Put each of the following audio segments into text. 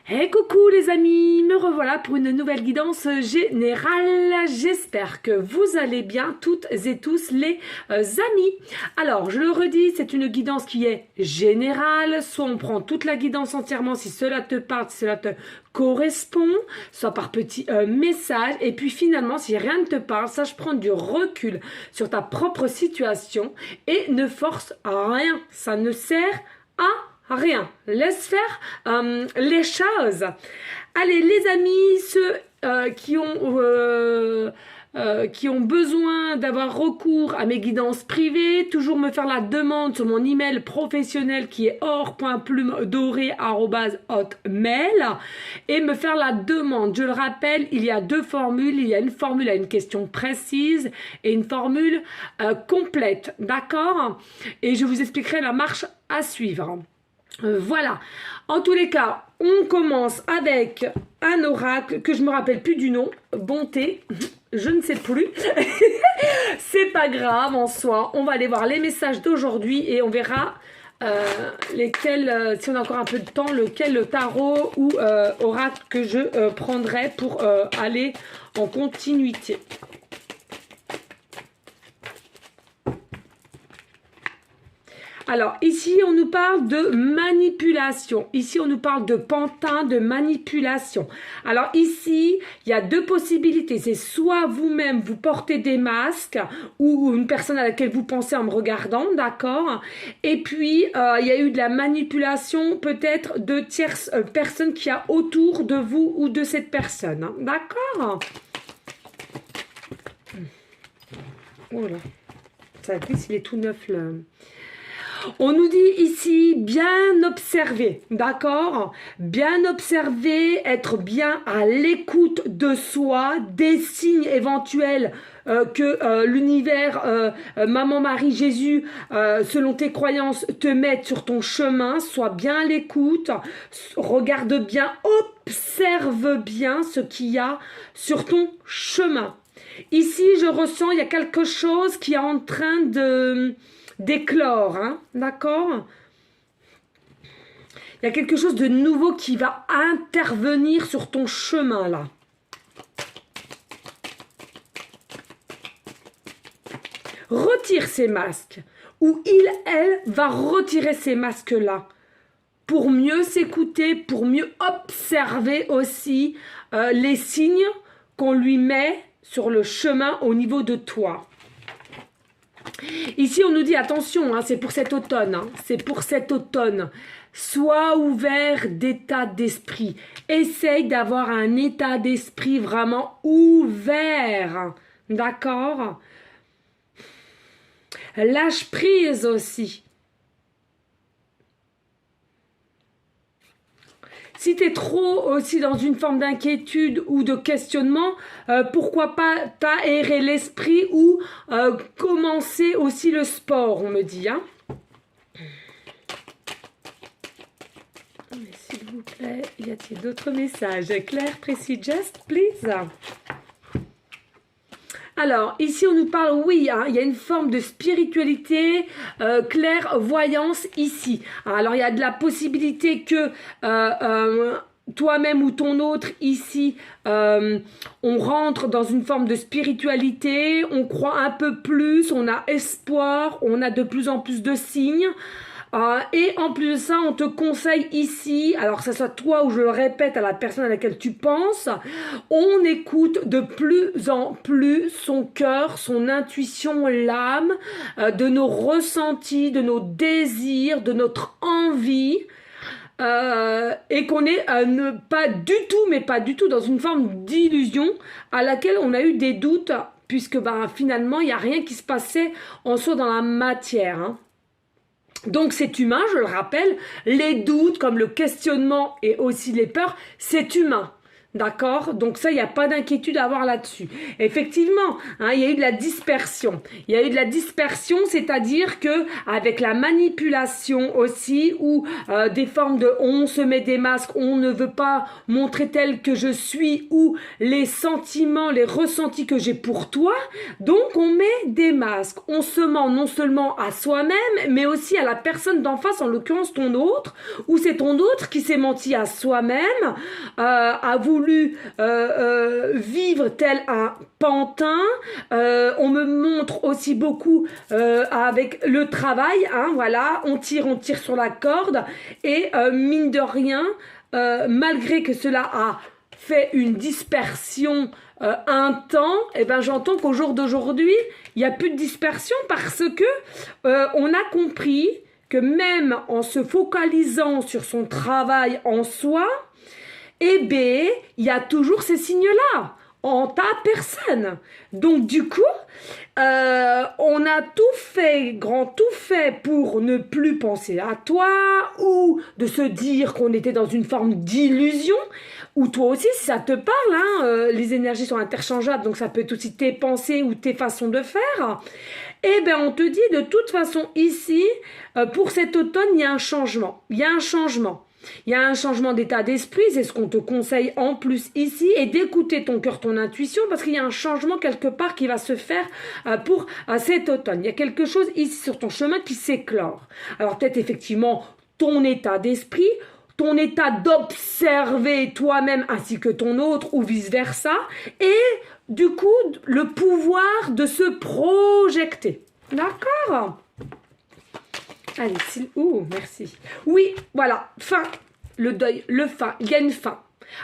Hey coucou les amis, me revoilà pour une nouvelle guidance générale. J'espère que vous allez bien toutes et tous les amis. Alors je le redis, c'est une guidance qui est générale. Soit on prend toute la guidance entièrement si cela te parle, si cela te correspond, soit par petits messages. Et puis finalement, si rien ne te parle, sache prendre du recul sur ta propre situation et ne force à rien. Ça ne sert à rien. Laisse faire les choses. Allez, les amis, ceux qui ont besoin d'avoir recours à mes guidances privées, toujours me faire la demande sur mon email professionnel qui est or.plumedoré@hotmail et me faire la demande. Je le rappelle, il y a deux formules. Il y a une formule à une question précise et une formule complète. D'accord? Et je vous expliquerai la marche à suivre. Voilà, en tous les cas, on commence avec un oracle que je me rappelle plus du nom, bonté, je ne sais plus, c'est pas grave en soi, on va aller voir les messages d'aujourd'hui et on verra lesquels, si on a encore un peu de temps, lequel tarot ou oracle que je prendrai pour aller en continuité. Alors, ici, on nous parle de manipulation. Ici, on nous parle de pantin, de manipulation. Alors, ici, il y a deux possibilités. C'est soit vous-même, vous portez des masques ou une personne à laquelle vous pensez en me regardant, d'accord? Et puis, il y a eu de la manipulation peut-être de tierces personnes qu'il y a autour de vous ou de cette personne. Hein, d'accord? Voilà. Ça glisse, il est tout neuf, là. On nous dit ici bien observer, d'accord? Bien observer, être bien à l'écoute de soi, des signes éventuels que l'univers, Maman Marie, Jésus, selon tes croyances, te mettent sur ton chemin. Sois bien à l'écoute, regarde bien, observe bien ce qu'il y a sur ton chemin. Ici, je ressens, il y a quelque chose qui est en train d'éclore, hein, d'accord? Il y a quelque chose de nouveau qui va intervenir sur ton chemin, là. Retire ces masques, ou elle va retirer ces masques-là, pour mieux s'écouter, pour mieux observer aussi les signes qu'on lui met sur le chemin au niveau de toi. Ici, on nous dit, attention, hein, c'est pour cet automne, hein, c'est pour cet automne. Sois ouvert d'état d'esprit. Essaye d'avoir un état d'esprit vraiment ouvert. D'accord? Lâche prise aussi. Si tu es trop aussi dans une forme d'inquiétude ou de questionnement, pourquoi pas t'aérer l'esprit ou commencer aussi le sport, on me dit. Hein. S'il vous plaît, y a-t-il d'autres messages? Claire, précis, just, please. Alors, ici, on nous parle, oui, hein, il y a une forme de spiritualité, clairvoyance ici. Alors, il y a de la possibilité que toi-même ou ton autre ici, on rentre dans une forme de spiritualité, on croit un peu plus, on a espoir, on a de plus en plus de signes. Et en plus de ça, on te conseille ici, alors que ce soit toi ou je le répète à la personne à laquelle tu penses, on écoute de plus en plus son cœur, son intuition, l'âme, de nos ressentis, de nos désirs, de notre envie. Et qu'on est pas du tout, mais pas du tout dans une forme d'illusion à laquelle on a eu des doutes, puisque finalement, il n'y a rien qui se passait en soi dans la matière. Hein. Donc c'est humain, je le rappelle, les doutes comme le questionnement et aussi les peurs, c'est humain. D'accord? Donc ça, il n'y a pas d'inquiétude à avoir là-dessus. Effectivement, hein, il y a eu de la dispersion. Il y a eu de la dispersion, c'est-à-dire que avec la manipulation aussi, ou des formes de on se met des masques, on ne veut pas montrer tel que je suis, ou les sentiments, les ressentis que j'ai pour toi. Donc on met des masques. On se ment non seulement à soi-même, mais aussi à la personne d'en face, en l'occurrence ton autre, ou c'est ton autre qui s'est menti à soi-même, a voulu vivre tel un pantin. On me montre aussi beaucoup avec le travail, hein, voilà, on tire sur la corde et mine de rien, malgré que cela a fait une dispersion un temps, et ben j'entends qu'au jour d'aujourd'hui, il n'y a plus de dispersion parce que on a compris que même en se focalisant sur son travail en soi, et B, il y a toujours ces signes-là en ta personne. Donc du coup, on a tout fait pour ne plus penser à toi, ou de se dire qu'on était dans une forme d'illusion, ou toi aussi, si ça te parle, hein, les énergies sont interchangeables, donc ça peut être aussi tes pensées ou tes façons de faire. Eh bien, on te dit de toute façon ici, pour cet automne, il y a un changement. Il y a un changement. Il y a un changement d'état d'esprit, c'est ce qu'on te conseille en plus ici, et d'écouter ton cœur, ton intuition, parce qu'il y a un changement quelque part qui va se faire pour cet automne. Il y a quelque chose ici sur ton chemin qui s'éclore. Alors peut-être effectivement ton état d'esprit, ton état d'observer toi-même ainsi que ton autre, ou vice-versa, et du coup le pouvoir de se projeter. D'accord ? Allez, merci. Oui, voilà, fin, le deuil, le fin, il y a une fin.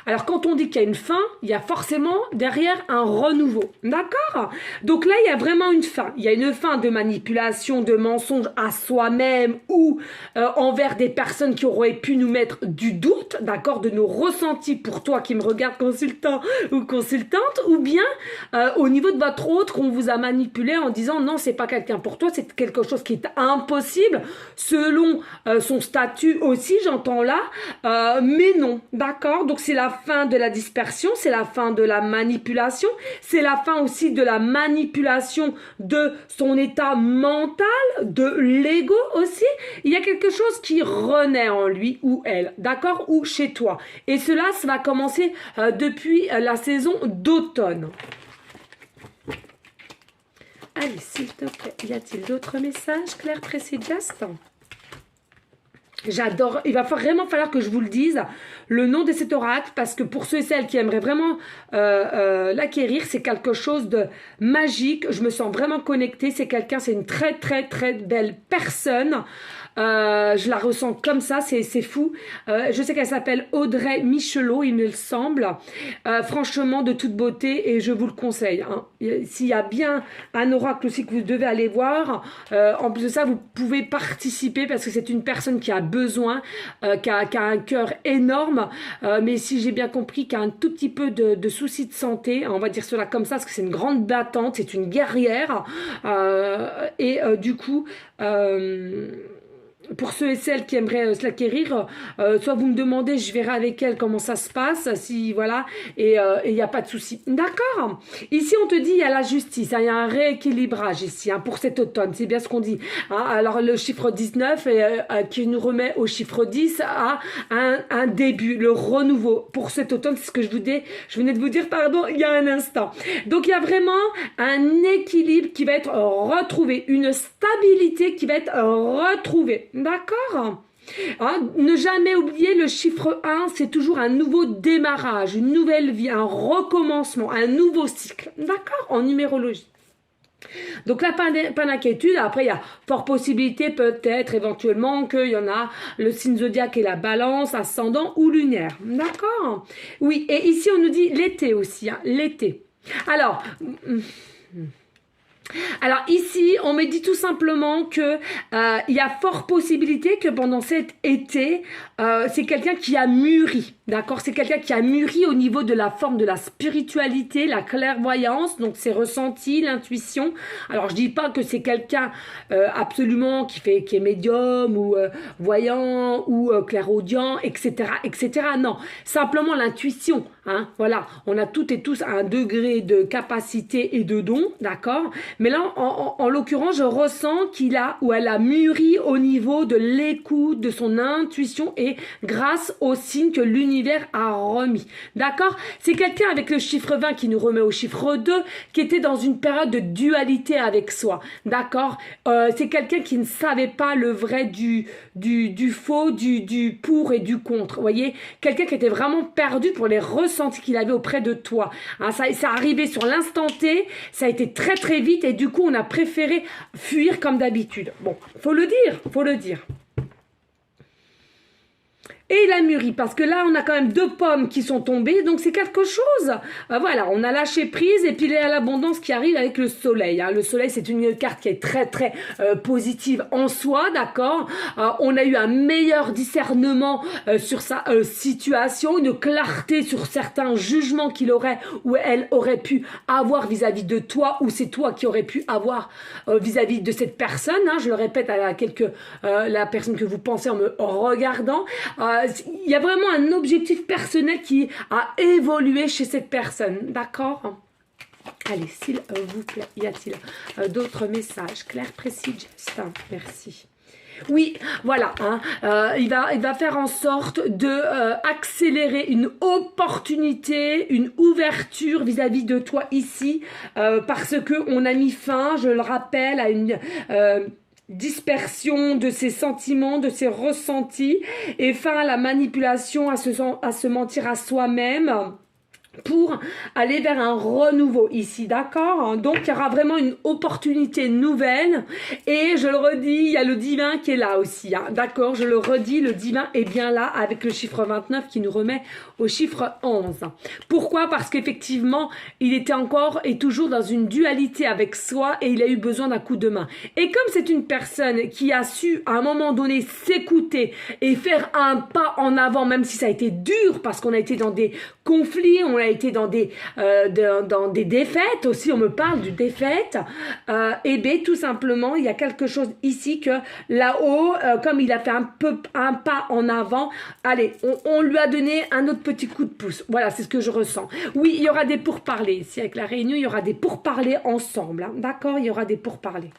Alors, quand on dit qu'il y a une fin, il y a forcément derrière un renouveau. D'accord? Donc là, il y a vraiment une fin. Il y a une fin de manipulation, de mensonge à soi-même ou envers des personnes qui auraient pu nous mettre du doute, d'accord, de nos ressentis pour toi qui me regarde, consultant ou consultante, ou bien au niveau de votre autre, on vous a manipulé en disant non, c'est pas quelqu'un pour toi, c'est quelque chose qui est impossible selon son statut aussi, j'entends là, mais non, d'accord? Donc c'est la fin de la dispersion, c'est la fin de la manipulation, c'est la fin aussi de la manipulation de son état mental, de l'ego aussi. Il y a quelque chose qui renaît en lui ou elle, d'accord, ou chez toi. Et cela, ça va commencer depuis la saison d'automne. Allez, s'il te plaît, y a-t-il d'autres messages, Claire, précis, just? J'adore, il va vraiment falloir que je vous le dise, le nom de cet oracle, parce que pour ceux et celles qui aimeraient vraiment l'acquérir, c'est quelque chose de magique, je me sens vraiment connectée, c'est quelqu'un, c'est une très très très belle personne, je la ressens comme ça, c'est fou. Je sais qu'elle s'appelle Audrey Michelot, il me semble. Franchement, de toute beauté, et je vous le conseille. Hein. S'il y a bien un oracle aussi que vous devez aller voir, en plus de ça, vous pouvez participer parce que c'est une personne qui a besoin, qui a un cœur énorme, mais si j'ai bien compris, qui a un tout petit peu de soucis de santé, on va dire cela comme ça, parce que c'est une grande battante, c'est une guerrière, et du coup... pour ceux et celles qui aimeraient se l'acquérir, soit vous me demandez, je verrai avec elle comment ça se passe, si voilà, et il n'y a pas de souci. D'accord. Ici, on te dit, il y a la justice, hein, il y a un rééquilibrage ici, hein, pour cet automne, c'est bien ce qu'on dit. Hein. Alors, le chiffre 19, qui nous remet au chiffre 10, a un début, le renouveau. Pour cet automne, c'est ce que je venais de vous dire, pardon, il y a un instant. Donc, il y a vraiment un équilibre qui va être retrouvé, une stabilité qui va être retrouvée. D'accord? Hein, ne jamais oublier le chiffre 1, c'est toujours un nouveau démarrage, une nouvelle vie, un recommencement, un nouveau cycle. D'accord? En numérologie. Donc là, pas d'inquiétude. Après, il y a fort possibilité peut-être éventuellement qu'il y en a le signe zodiaque et la balance, ascendant ou lunaire. D'accord? Oui, et ici on nous dit l'été aussi, hein, l'été. Alors... Alors ici, on me dit tout simplement que il y a fort possibilité que pendant cet été, c'est quelqu'un qui a mûri, d'accord? C'est quelqu'un qui a mûri au niveau de la forme de la spiritualité, la clairvoyance, donc ses ressentis, l'intuition. Alors je dis pas que c'est quelqu'un absolument qui est médium ou voyant ou clairaudient, etc., etc. Non, simplement l'intuition. Hein, voilà, on a toutes et tous un degré de capacité et de don, d'accord? Mais là, en l'occurrence, je ressens qu'il a ou elle a mûri au niveau de l'écoute, de son intuition et grâce aux signes que l'univers a remis, d'accord? C'est quelqu'un avec le chiffre 20 qui nous remet au chiffre 2, qui était dans une période de dualité avec soi, d'accord? C'est quelqu'un qui ne savait pas le vrai du faux, du pour et du contre, vous voyez? Quelqu'un qui était vraiment perdu pour les ressentis qu'il avait auprès de toi. Hein, ça arrivait sur l'instant T, ça a été très très vite et du coup on a préféré fuir comme d'habitude. Bon, faut le dire, faut le dire. Et il a mûri, parce que là, on a quand même 2 pommes qui sont tombées, donc c'est quelque chose. Voilà, on a lâché prise, et puis il y a l'abondance qui arrive avec le soleil. Hein. Le soleil, c'est une carte qui est très, très positive en soi, d'accord. On a eu un meilleur discernement sur sa situation, une clarté sur certains jugements qu'il aurait ou elle aurait pu avoir vis-à-vis de toi, ou c'est toi qui aurais pu avoir vis-à-vis de cette personne. Hein. Je le répète à la personne que vous pensez en me regardant. Il y a vraiment un objectif personnel qui a évolué chez cette personne, d'accord? Allez, s'il vous plaît, y a-t-il d'autres messages clairs, précis, Justin? Merci. Oui, voilà, hein, il va faire en sorte de accélérer une opportunité, une ouverture vis-à-vis de toi ici, parce que on a mis fin, je le rappelle, à une dispersion de ses sentiments, de ses ressentis, et fin à la manipulation, à se mentir à soi-même, pour aller vers un renouveau ici, d'accord? Donc, il y aura vraiment une opportunité nouvelle. Et je le redis, il y a le divin qui est là aussi, hein, d'accord? Je le redis, le divin est bien là avec le chiffre 29 qui nous remet au chiffre 11. Pourquoi? Parce qu'effectivement, il était encore et toujours dans une dualité avec soi et il a eu besoin d'un coup de main. Et comme c'est une personne qui a su, à un moment donné, s'écouter et faire un pas en avant, même si ça a été dur, parce qu'on a été dans des conflits, on a été dans des défaites aussi, on me parle du défaite, et bien tout simplement il y a quelque chose ici que là-haut, comme il a fait un pas en avant, allez, on lui a donné un autre petit coup de pouce, voilà, c'est ce que je ressens. Oui, il y aura des pourparlers ici avec la réunion, il y aura des pourparlers ensemble, hein, d'accord, il y aura des pourparlers.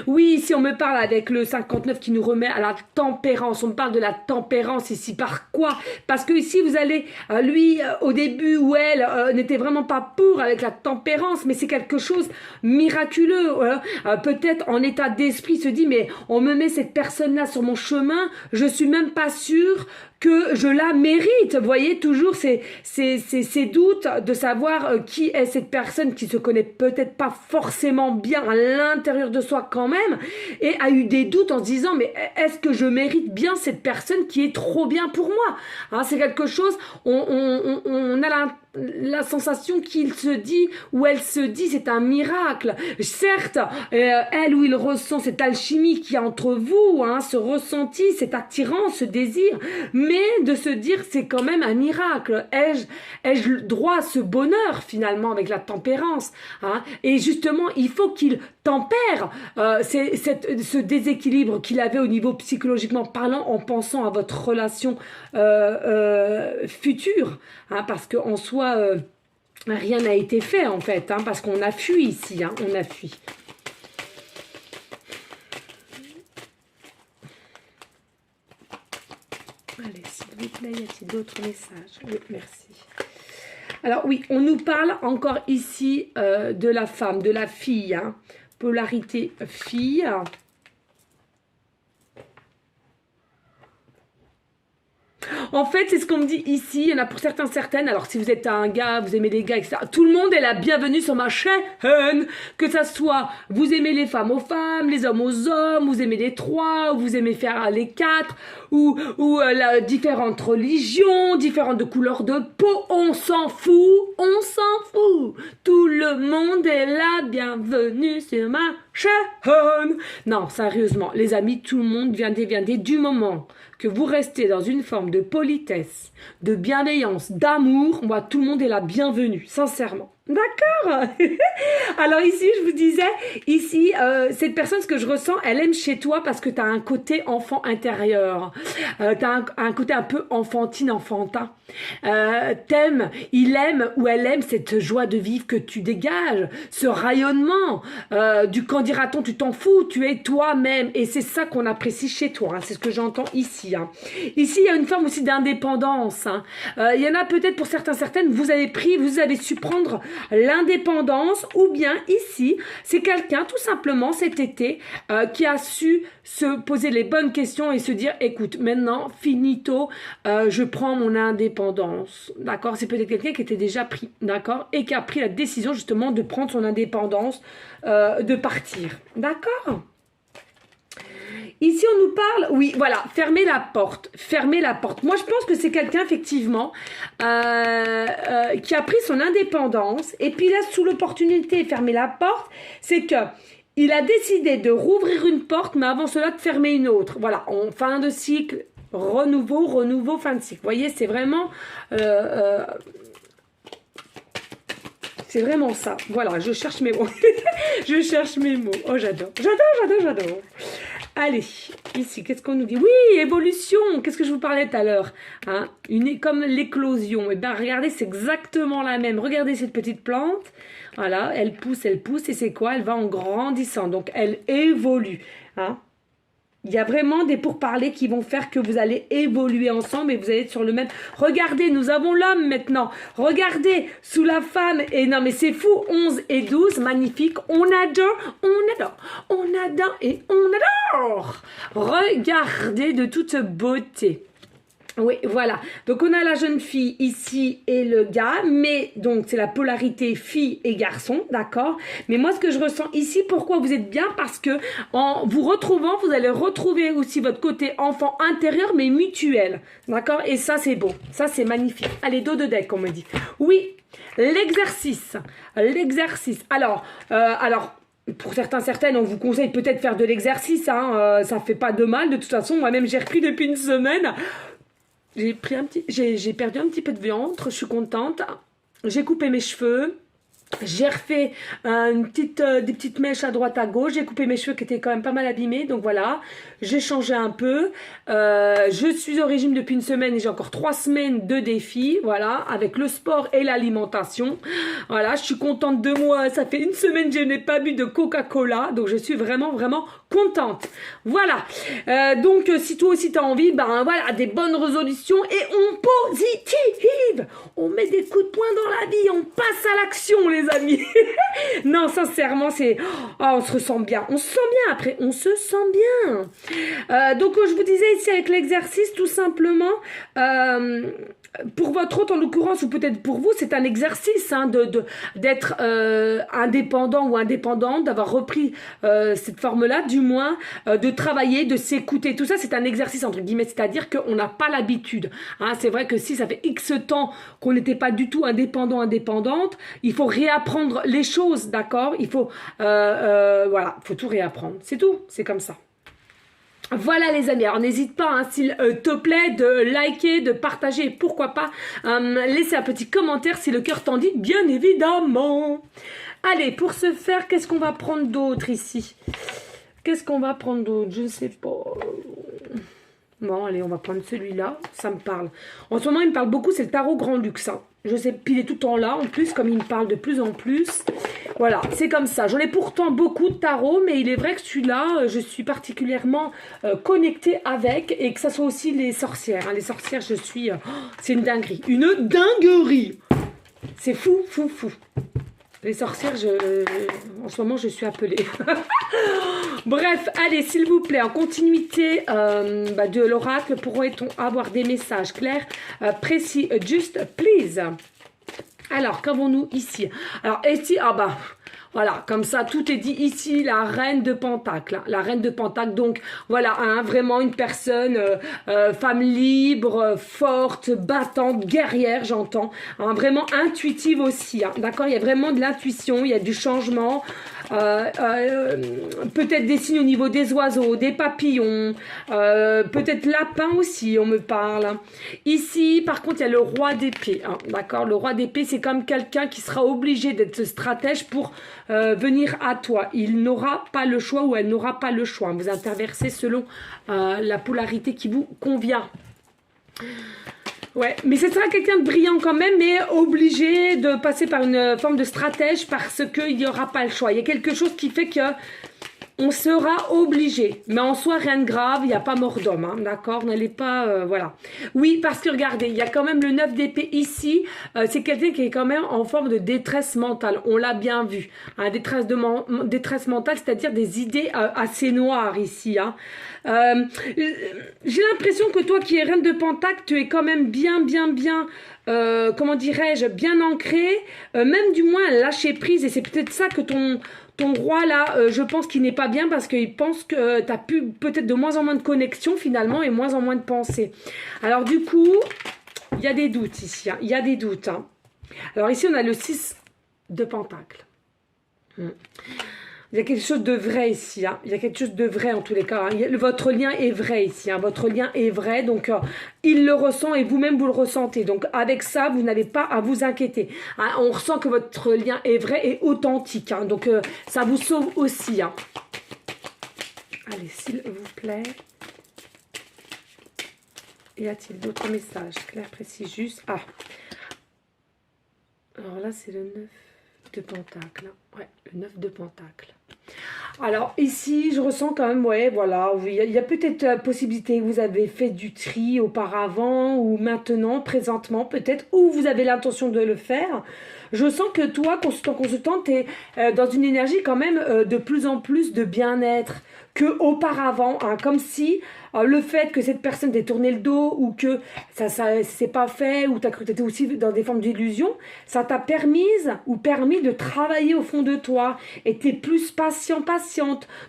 Oui, si on me parle avec le 59 qui nous remet à la tempérance, on me parle de la tempérance ici. Par quoi? Parce que ici, vous allez, lui, au début, ou elle, n'était vraiment pas pour avec la tempérance, mais c'est quelque chose miraculeux. Peut-être en état d'esprit, se dit, mais on me met cette personne-là sur mon chemin, je suis même pas sûre que je la mérite. Vous voyez, toujours ces doutes de savoir qui est cette personne qui se connaît peut-être pas forcément bien à l'intérieur de soi quand même, et a eu des doutes en se disant, mais est-ce que je mérite bien cette personne qui est trop bien pour moi? Hein, c'est quelque chose, on a la sensation qu'il se dit ou elle se dit c'est un miracle. Certes, elle ou il ressent cette alchimie qui est entre vous, hein, ce ressenti, cette attirance, ce désir, mais de se dire c'est quand même un miracle. Ai-je droit à ce bonheur finalement avec la tempérance, hein? Et justement, il faut qu'il tempère ce déséquilibre qu'il avait au niveau psychologiquement parlant en pensant à votre relation future, hein, parce qu'en soi rien n'a été fait en fait, hein, parce qu'on a fui ici, hein, on a fui. Allez, s'il vous plaît, y a-t-il d'autres messages? Oui, merci. Alors oui, on nous parle encore ici de la femme, de la fille, hein, polarité fille. En fait, c'est ce qu'on me dit ici. Il y en a pour certains, certaines. Alors, si vous êtes un gars, vous aimez les gars, etc. Tout le monde est la bienvenue sur ma chaîne. Que ça soit, vous aimez les femmes aux femmes, les hommes aux hommes, vous aimez les trois, ou vous aimez faire les quatre, ou différentes religions, différentes de couleurs de peau. On s'en fout. On s'en fout. Tout le monde est la bienvenue sur ma chaîne. Non, sérieusement, les amis, tout le monde viendez du moment que vous restez dans une forme de politesse, de bienveillance, d'amour, moi, tout le monde est la bienvenue, sincèrement. D'accord. Alors ici, je vous disais, ici, cette personne, ce que je ressens, elle aime chez toi parce que tu as un côté enfant intérieur. Tu as un côté un peu enfantine, enfantin. T'aimes, il aime ou elle aime cette joie de vivre que tu dégages, ce rayonnement. Du quand dira-t-on, tu t'en fous, tu es toi-même. Et c'est ça qu'on apprécie chez toi. Hein, c'est ce que j'entends ici. Hein. Ici, il y a une forme aussi d'indépendance. Hein. Il y en a peut-être pour certains, certaines, vous avez su prendre l'indépendance, ou bien ici, c'est quelqu'un tout simplement cet été qui a su se poser les bonnes questions et se dire, écoute, maintenant, finito, je prends mon indépendance, d'accord? C'est peut-être quelqu'un qui était déjà pris, d'accord? Et qui a pris la décision justement de prendre son indépendance, de partir, d'accord? Ici, on nous parle, oui, voilà, fermer la porte, fermer la porte. Moi, je pense que c'est quelqu'un, effectivement, qui a pris son indépendance, et puis là, sous l'opportunité de fermer la porte, c'est que il a décidé de rouvrir une porte, mais avant cela, de fermer une autre. Voilà, en fin de cycle, renouveau, fin de cycle. Vous voyez, c'est vraiment... c'est vraiment ça. Voilà, je cherche mes mots. Je cherche mes mots. Oh, j'adore. Allez, ici, qu'est-ce qu'on nous dit? Oui, évolution. Qu'est-ce que je vous parlais tout à l'heure, hein? Comme l'éclosion. Et bien, regardez, c'est exactement la même. Regardez cette petite plante. Voilà, elle pousse. Et c'est quoi? Elle va en grandissant. Donc, elle évolue. Hein? Il y a vraiment des pourparlers qui vont faire que vous allez évoluer ensemble et vous allez être sur le même... Regardez, nous avons l'homme maintenant. Regardez, sous la femme. Et non, mais c'est fou. 11 et 12, magnifique. On adore et on adore. Regardez de toute beauté. Oui, voilà. Donc, on a la jeune fille ici et le gars. Mais, donc, c'est la polarité fille et garçon, d'accord? Mais moi, ce que je ressens ici, pourquoi vous êtes bien? Parce que en vous retrouvant, vous allez retrouver aussi votre côté enfant intérieur, mais mutuel, d'accord? Et ça, c'est beau. Ça, c'est magnifique. Allez, dos de deck, on me dit. Oui, l'exercice. Alors, pour certains, certaines, on vous conseille peut-être de faire de l'exercice. Hein, ça fait pas de mal. De toute façon, moi-même, j'ai repris depuis une semaine. J'ai perdu un petit peu de ventre, je suis contente. J'ai coupé mes cheveux. J'ai refait des petites mèches à droite à gauche. J'ai coupé mes cheveux qui étaient quand même pas mal abîmés. Donc voilà, j'ai changé un peu. Je suis au régime depuis une semaine et j'ai encore 3 semaines de défi. Voilà, avec le sport et l'alimentation. Voilà, je suis contente de moi. Ça fait une semaine que je n'ai pas bu de Coca-Cola. Donc je suis vraiment, vraiment contente. Voilà. Donc si toi aussi tu as envie, ben voilà, des bonnes résolutions et on positive. On met des coups de poing dans la vie. On passe à l'action, les amis. Non, sincèrement, c'est... Oh, on se ressent bien. On se sent bien après. On se sent bien. Donc, je vous disais ici avec l'exercice, tout simplement, pour votre hôte en l'occurrence, ou peut-être pour vous, c'est un exercice hein, d'être indépendant ou indépendante, d'avoir repris cette forme-là, du moins, de travailler, de s'écouter. Tout ça, c'est un exercice, entre guillemets, c'est-à-dire qu'on n'a pas l'habitude. Hein, c'est vrai que si ça fait X temps qu'on n'était pas du tout indépendante, il faut réapprendre les choses, d'accord? Il faut, voilà, il faut tout réapprendre. C'est tout, c'est comme ça. Voilà les amis, alors n'hésite pas, hein, s'il te plaît, de liker, de partager, pourquoi pas, laisser un petit commentaire si le cœur t'en dit, bien évidemment. Allez, pour ce faire, qu'est-ce qu'on va prendre d'autre ici? Qu'est-ce qu'on va prendre d'autre? Je ne sais pas. Bon, allez, on va prendre celui-là, ça me parle. En ce moment, il me parle beaucoup, c'est le tarot Grand Luxe. Hein. Je sais, puis il est tout le temps là, en plus, comme il me parle de plus en plus. Voilà, c'est comme ça. J'en ai pourtant beaucoup de tarots, mais il est vrai que celui-là, je suis particulièrement connectée avec, et que ça soit aussi les sorcières. Hein. Les sorcières, je suis... c'est une dinguerie. Une dinguerie. C'est fou. Les sorcières, en ce moment, je suis appelée. Bref, allez, s'il vous plaît, en continuité de l'oracle, pourrait-on avoir des messages clairs, précis, just, please. Alors, qu'avons-nous ici? Alors, ici, ah bah... Voilà, comme ça, tout est dit ici, la reine de Pentacle. Hein, la reine de Pentacle, donc voilà, hein, vraiment une personne, femme libre, forte, battante, guerrière, j'entends. Hein, vraiment intuitive aussi, hein, d'accord? Il y a vraiment de l'intuition, il y a du changement. Peut-être des signes au niveau des oiseaux, des papillons, peut-être lapin aussi, on me parle. Ici, par contre, il y a le roi d'épée, hein, d'accord? Le roi d'épée, c'est comme quelqu'un qui sera obligé d'être stratège pour venir à toi. Il n'aura pas le choix ou elle n'aura pas le choix. Vous interversez selon la polarité qui vous convient. Ouais, mais ce sera quelqu'un de brillant quand même, mais obligé de passer par une forme de stratège parce qu'il n'y aura pas le choix. Il y a quelque chose qui fait que on sera obligé. Mais en soi, rien de grave, il n'y a pas mort d'homme, hein, d'accord? N'allez pas, voilà. Oui, parce que regardez, il y a quand même le 9 d'épée ici. C'est quelqu'un qui est quand même en forme de détresse mentale. On l'a bien vu. Hein, détresse mentale, c'est-à-dire des idées assez noires ici. Hein. J'ai l'impression que toi qui es reine de Pentacle, tu es quand même bien, comment dirais-je, bien ancré, même du moins lâcher prise. Et c'est peut-être ça que ton roi là, je pense qu'il n'est pas bien parce qu'il pense que tu as peut-être de moins en moins de connexion finalement et moins en moins de pensée. Alors du coup, il y a des doutes ici, hein, il y a des doutes. Hein. Alors ici, on a le 6 de Pentacle. Il y a quelque chose de vrai ici, hein. Il y a quelque chose de vrai en tous les cas. Hein. Votre lien est vrai ici, hein. Votre lien est vrai, donc il le ressent et vous-même vous le ressentez. Donc avec ça, vous n'avez pas à vous inquiéter. Hein. On ressent que votre lien est vrai et authentique, hein. Donc ça vous sauve aussi. Hein. Allez, s'il vous plaît. Y a-t-il d'autres messages? Clair, précis, juste. Ah. Alors là, c'est le 9 de Pentacle. Hein. Ouais, le 9 de Pentacle. Alors ici, je ressens quand même, ouais, voilà, il y a peut-être possibilité que vous avez fait du tri auparavant ou maintenant, présentement peut-être, ou vous avez l'intention de le faire. Je sens que toi, consultante, tu es dans une énergie quand même de plus en plus de bien-être que auparavant, hein, comme si le fait que cette personne t'ait tourné le dos ou que ça s'est pas fait ou tu as cru que tu étais aussi dans des formes d'illusion, ça t'a permis de travailler au fond de toi et tu es plus patiente,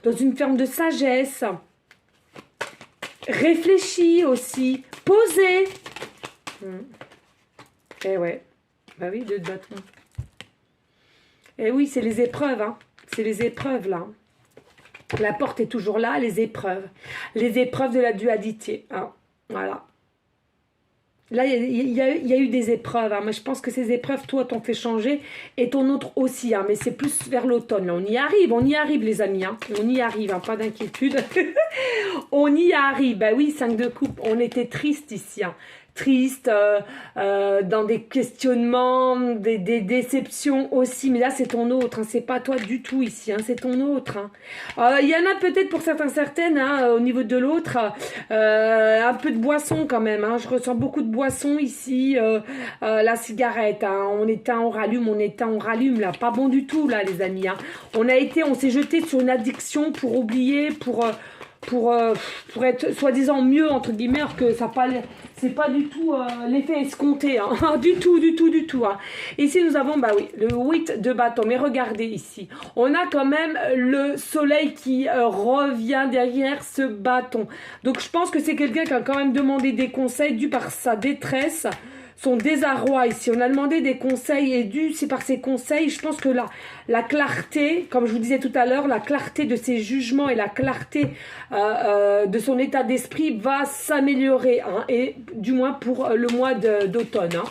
dans une forme de sagesse. Réfléchis aussi, posé. Eh ouais, bah oui, 2 de bâton. Eh oui, c'est les épreuves, hein. C'est les épreuves là. La porte est toujours là, les épreuves de la dualité. Hein. Voilà. Là, il y a eu des épreuves. Hein. Mais je pense que ces épreuves, toi, t'ont fait changer et ton autre aussi. Hein. Mais c'est plus vers l'automne. Là, on y arrive, les amis. Hein. On y arrive, hein. Pas d'inquiétude. On y arrive. Bah oui, 5 de coupe. On était triste ici. Hein. Triste, dans des questionnements, des déceptions aussi, mais là c'est ton autre, hein, c'est pas toi du tout ici, hein, c'est ton autre. Hein. Y en a peut-être pour certaines, hein, au niveau de l'autre, un peu de boisson quand même, hein, je ressens beaucoup de boisson ici, la cigarette, hein, on éteint, on rallume, là, pas bon du tout là les amis, hein. On s'est jeté sur une addiction pour oublier, pour être soi-disant mieux entre guillemets, alors que ça pas c'est pas du tout l'effet escompté, hein. du tout. Hein. Ici nous avons bah oui le 8 de bâton, mais regardez ici, on a quand même le soleil qui revient derrière ce bâton. Donc je pense que c'est quelqu'un qui a quand même demandé des conseils dû par sa détresse, son désarroi ici. On a demandé des conseils et dû c'est par ces conseils, je pense que la clarté, comme je vous disais tout à l'heure, la clarté de ses jugements et la clarté de son état d'esprit va s'améliorer, hein, et du moins pour le mois d'automne. Hein.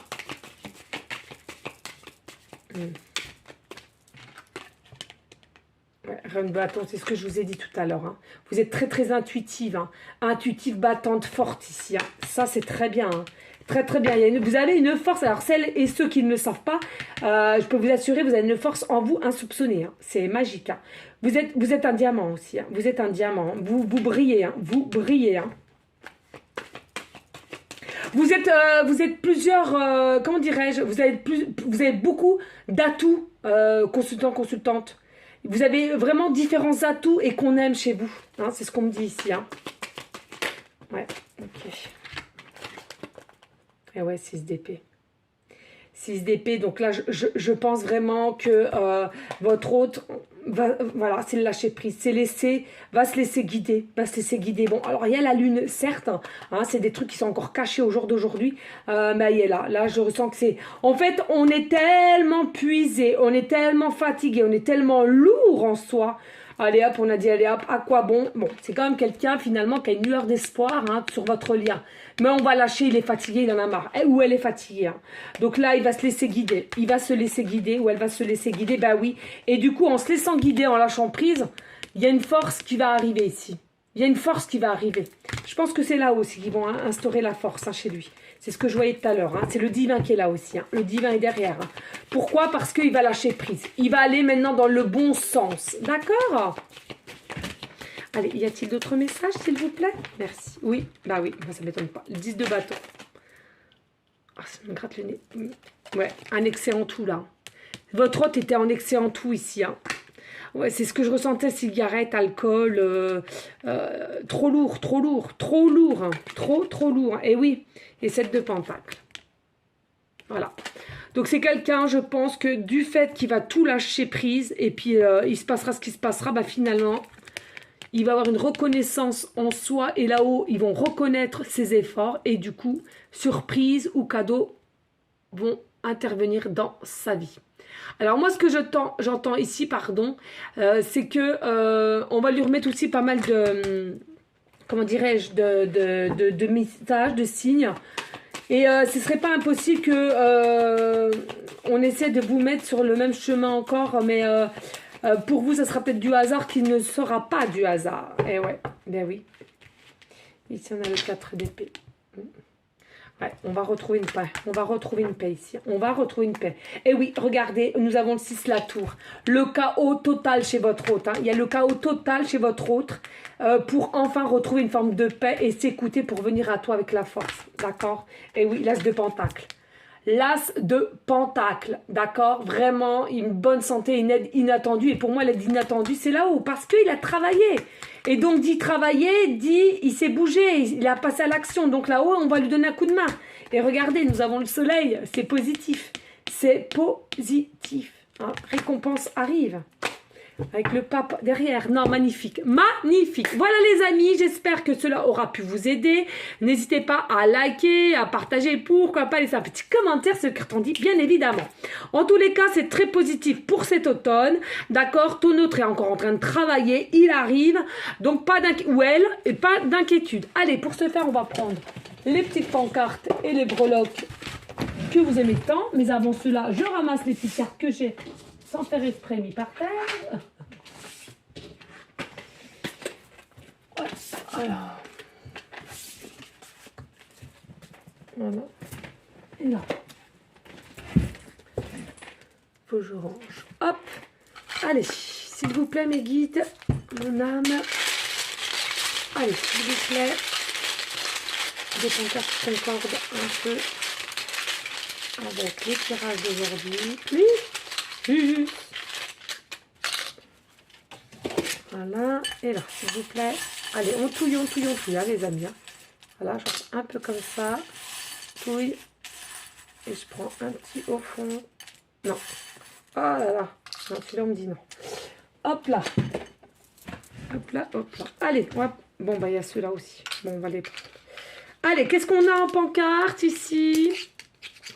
Ouais, reine de bâton, c'est ce que je vous ai dit tout à l'heure. Hein. Vous êtes très intuitive, hein. Intuitive, battante, forte ici. Hein. Ça, c'est très bien. Hein. Très bien. Vous avez une force. Alors, celles et ceux qui ne le savent pas, je peux vous assurer, vous avez une force en vous insoupçonnée. Hein. C'est magique. Hein. Vous êtes un diamant aussi. Hein. Vous êtes un diamant. Hein. Vous brillez. Hein. Vous brillez. Hein. Vous êtes plusieurs, comment dirais-je, vous avez beaucoup d'atouts consultant, consultante. Vous avez vraiment différents atouts et qu'on aime chez vous. Hein, c'est ce qu'on me dit ici. Hein. Ouais, ok. Et ouais, 6 d'épée. 6 d'épée, donc là, je pense vraiment que votre hôte, voilà, c'est le lâcher prise, c'est laisser, va se laisser guider, va se laisser guider. Bon, alors il y a la lune, certes, hein, c'est des trucs qui sont encore cachés au jour d'aujourd'hui, mais elle est là. Là, je ressens que c'est... En fait, on est tellement puisé, on est tellement fatigué, on est tellement lourd en soi. Allez hop, on a dit allez hop, à quoi bon? Bon, c'est quand même quelqu'un finalement qui a une lueur d'espoir hein, sur votre lien. Mais on va lâcher, il est fatigué, il en a marre. Ou elle est fatiguée. Hein. Donc là, il va se laisser guider. Il va se laisser guider ou elle va se laisser guider, bah oui. Et du coup, en se laissant guider, en lâchant prise, il y a une force qui va arriver ici. Il y a une force qui va arriver. Je pense que c'est là aussi qu'ils vont instaurer la force hein, chez lui. C'est ce que je voyais tout à l'heure. Hein. C'est le divin qui est là aussi. Hein. Le divin est derrière. Hein. Pourquoi? Parce qu'il va lâcher prise. Il va aller maintenant dans le bon sens. D'accord? Allez, y a-t-il d'autres messages, s'il vous plaît? Merci. Oui, bah oui, ça ne m'étonne pas. Le 10 de bâton. Ah, ça me gratte le nez. Ouais, un excès en tout, là. Votre hôte était en excès en tout, ici. Hein. Ouais, c'est ce que je ressentais, cigarette, alcool, trop lourd, trop lourd, trop lourd, hein. Trop lourd. Hein. Et oui, et 7 de pentacle. Voilà. Donc c'est quelqu'un, je pense que du fait qu'il va tout lâcher prise, et puis il se passera ce qui se passera, bah finalement, il va avoir une reconnaissance en soi, et là-haut, ils vont reconnaître ses efforts, et du coup, surprise ou cadeau vont intervenir dans sa vie. Alors moi, ce que j'entends ici, pardon, c'est que on va lui remettre aussi pas mal de, comment dirais-je, de messages, de signes. Et ce serait pas impossible que on essaie de vous mettre sur le même chemin encore, mais pour vous, ça sera peut-être du hasard qui ne sera pas du hasard. Et ouais, ben oui. Ici, on a le 4 d'épée. Ouais, on va retrouver une paix. On va retrouver une paix ici. On va retrouver une paix. Et oui, regardez, nous avons le 6 la tour. Le chaos total chez votre hôte. Hein. Il y a le chaos total chez votre hôte pour enfin retrouver une forme de paix et s'écouter pour venir à toi avec la force. D'accord? Et oui, l'as de pentacle. L'as de pentacle, d'accord? Vraiment, une bonne santé, une aide inattendue. Et pour moi, l'aide inattendue, c'est là-haut, parce qu'il a travaillé. Et donc, dit travailler, dit il s'est bougé, il a passé à l'action. Donc là-haut, on va lui donner un coup de main. Et regardez, nous avons le soleil, c'est positif. C'est positif. Hein? Récompense arrive. Avec le pape derrière. Non, magnifique. Magnifique. Voilà les amis, j'espère que cela aura pu vous aider. N'hésitez pas à liker, à partager. Pourquoi pas laisser un petit commentaire, ce que t'en dis, bien évidemment. En tous les cas, c'est très positif pour cet automne. D'accord? Ton autre est encore en train de travailler. Il arrive. Donc, pas d'inquiétude. Ou elle, et pas d'inquiétude. Allez, pour ce faire, on va prendre les petites pancartes et les breloques que vous aimez tant. Mais avant cela, je ramasse les petites cartes que j'ai sans faire exprès mis par terre. Ouais. Alors. Voilà. Et là. Faut que je range. Hop. Allez, s'il vous plaît, mes guides, mon âme. Allez, s'il vous plaît. Des pancartes qui concordent un peu avec les tirages d'aujourd'hui. Plus. Voilà, et là, s'il vous plaît. Allez, on touille, hein, les amis. Hein. Voilà, je fais un peu comme ça. Touille. Et je prends un petit au fond. Non. Oh là là. Non, celui-là, on me dit non. Hop là. Hop là, hop là. Allez, hop. Bon, bah, il y a ceux-là aussi. Bon, on va les prendre. Allez, qu'est-ce qu'on a en pancarte ici?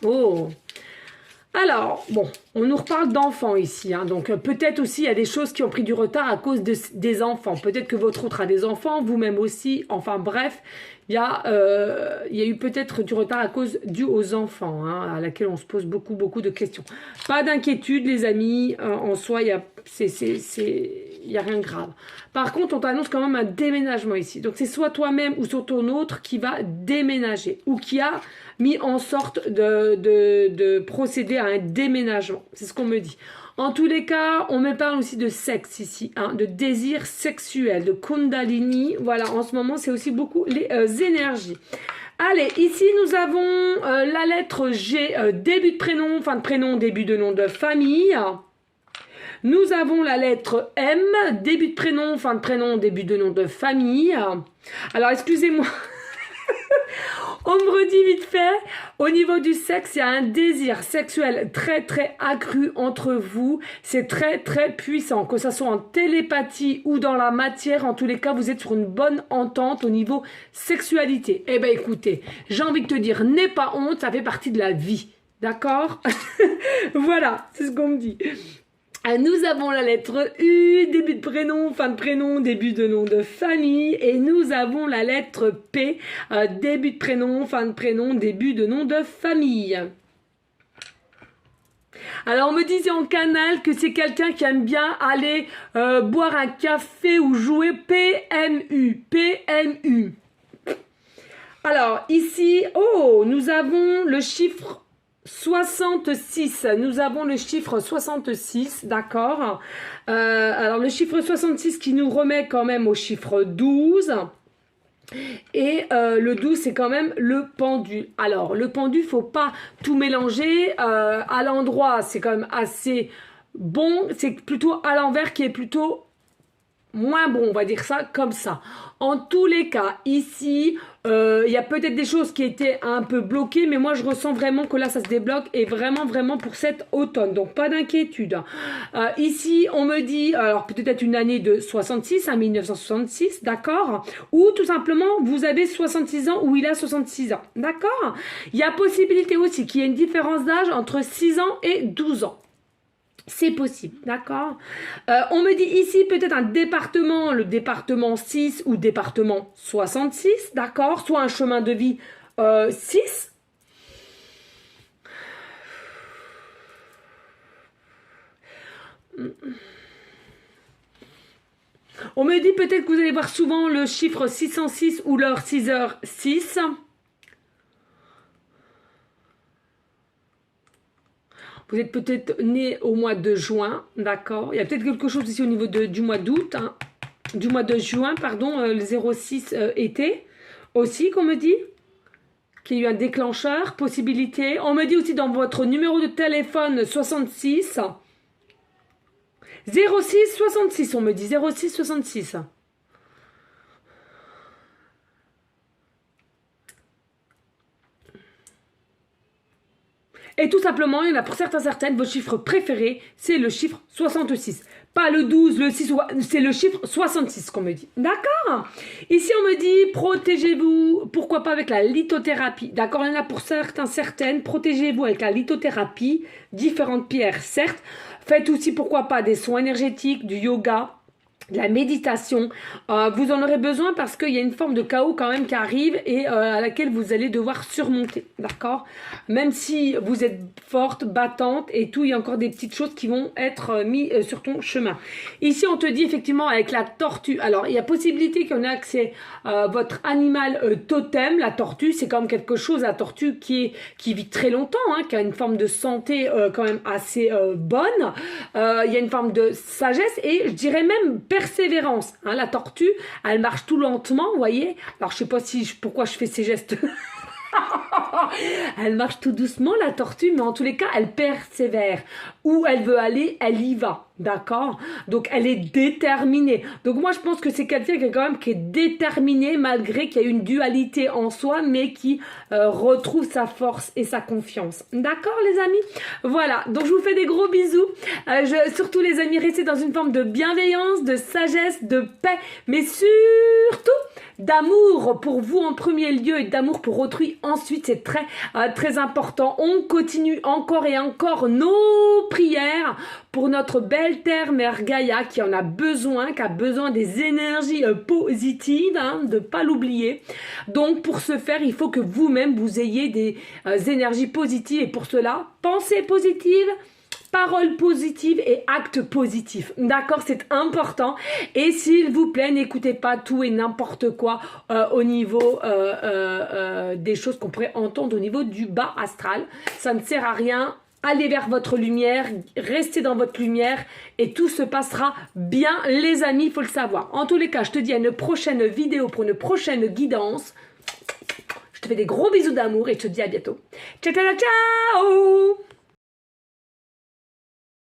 Oh. Alors, bon, on nous reparle d'enfants ici, hein, donc peut-être aussi il y a des choses qui ont pris du retard à cause des enfants. Peut-être que votre autre a des enfants, vous-même aussi, enfin bref, il y a eu peut-être du retard à cause dû aux enfants, hein, à laquelle on se pose beaucoup de questions. Pas d'inquiétude les amis, en soi, il y a rien de grave. Par contre, on t'annonce quand même un déménagement ici. Donc, c'est soit toi-même ou soit ton autre qui va déménager ou qui a mis en sorte de procéder à un déménagement. C'est ce qu'on me dit. En tous les cas, on me parle aussi de sexe ici, hein, de désir sexuel, de kundalini. Voilà, en ce moment, c'est aussi beaucoup les énergies. Allez, ici, nous avons la lettre G, début de prénom, fin de prénom, début de nom de famille. Nous avons la lettre M, début de prénom, fin de prénom, début de nom de famille. Alors, excusez-moi. On me redit vite fait, au niveau du sexe, il y a un désir sexuel très très accru entre vous. C'est très très puissant, que ce soit en télépathie ou dans la matière. En tous les cas, vous êtes sur une bonne entente au niveau sexualité. Eh ben écoutez, j'ai envie de te dire, n'aie pas honte, ça fait partie de la vie. D'accord? Voilà, c'est ce qu'on me dit. Nous avons la lettre U, début de prénom, fin de prénom, début de nom de famille. Et nous avons la lettre P, début de prénom, fin de prénom, début de nom de famille. Alors, on me disait en canal que c'est quelqu'un qui aime bien aller boire un café ou jouer PMU. PMU. Alors, ici, oh, nous avons le chiffre 66, nous avons le chiffre 66, d'accord. Alors le chiffre 66 qui nous remet quand même au chiffre 12. Et le 12 c'est quand même le pendu. Alors le pendu, faut pas tout mélanger. À l'endroit c'est quand même assez bon, c'est plutôt à l'envers qui est plutôt moins bon, on va dire ça comme ça. En tous les cas, ici, il y a peut-être des choses qui étaient un peu bloquées, mais moi je ressens vraiment que là ça se débloque et vraiment vraiment pour cet automne, donc pas d'inquiétude. Ici on me dit, alors peut-être une année de 66, 1966, d'accord, ou tout simplement vous avez 66 ans ou il a 66 ans, d'accord. Il y a possibilité aussi qu'il y ait une différence d'âge entre 6 ans et 12 ans. C'est possible, d'accord. On me dit ici peut-être un département, le département 6 ou département 66, d'accord. Soit un chemin de vie 6. On me dit peut-être que vous allez voir souvent le chiffre 606 ou l'heure 6h06. Vous êtes peut-être né au mois de juin, d'accord. Il y a peut-être quelque chose ici au niveau du mois d'août, hein, du mois de juin, pardon, le 06 été, aussi qu'on me dit, qu'il y a eu un déclencheur, possibilité. On me dit aussi dans votre numéro de téléphone 66, 06 66, on me dit 06 66. Et tout simplement, il y en a pour certaines, votre chiffre préféré, c'est le chiffre 66. Pas le 12, le 6, c'est le chiffre 66 qu'on me dit. D'accord? Ici, on me dit, protégez-vous, pourquoi pas avec la lithothérapie. D'accord? Il y en a pour certaines, protégez-vous avec la lithothérapie, différentes pierres, certes. Faites aussi, pourquoi pas, des soins énergétiques, du yoga, de la méditation. Vous en aurez besoin parce qu'il y a une forme de chaos quand même qui arrive et à laquelle vous allez devoir surmonter, d'accord? Même si vous êtes forte, battante et tout, il y a encore des petites choses qui vont être mises sur ton chemin. Ici, on te dit effectivement avec la tortue. Alors, il y a possibilité qu'on ait accès à votre animal totem. La tortue, c'est quand même quelque chose, la tortue qui vit très longtemps, hein, qui a une forme de santé quand même assez bonne. Il y a une forme de sagesse et je dirais même persévérance, hein, la tortue, elle marche tout lentement, vous voyez. Alors, je sais pas pourquoi je fais ces gestes. Elle marche tout doucement, la tortue, mais en tous les cas, elle persévère. Où elle veut aller, elle y va, d'accord? Donc, elle est déterminée. Donc, moi, je pense que c'est quelqu'un qui est déterminé, malgré qu'il y a une dualité en soi, mais qui retrouve sa force et sa confiance. D'accord, les amis? Voilà, donc je vous fais des gros bisous. Surtout, les amis, restez dans une forme de bienveillance, de sagesse, de paix, mais surtout d'amour pour vous en premier lieu et d'amour pour autrui ensuite. C'est très très important. On continue encore et encore nos prières pour notre belle terre mère Gaïa qui en a besoin, qui a besoin des énergies positives, hein, de pas l'oublier. Donc pour ce faire, il faut que vous-même vous ayez des énergies positives et pour cela, pensez positive, paroles positives et actes positifs. D'accord, c'est important. Et s'il vous plaît, n'écoutez pas tout et n'importe quoi au niveau des choses qu'on pourrait entendre au niveau du bas astral. Ça ne sert à rien. Allez vers votre lumière, restez dans votre lumière et tout se passera bien, les amis, il faut le savoir. En tous les cas, je te dis à une prochaine vidéo pour une prochaine guidance. Je te fais des gros bisous d'amour et je te dis à bientôt. Ciao, ciao, ciao!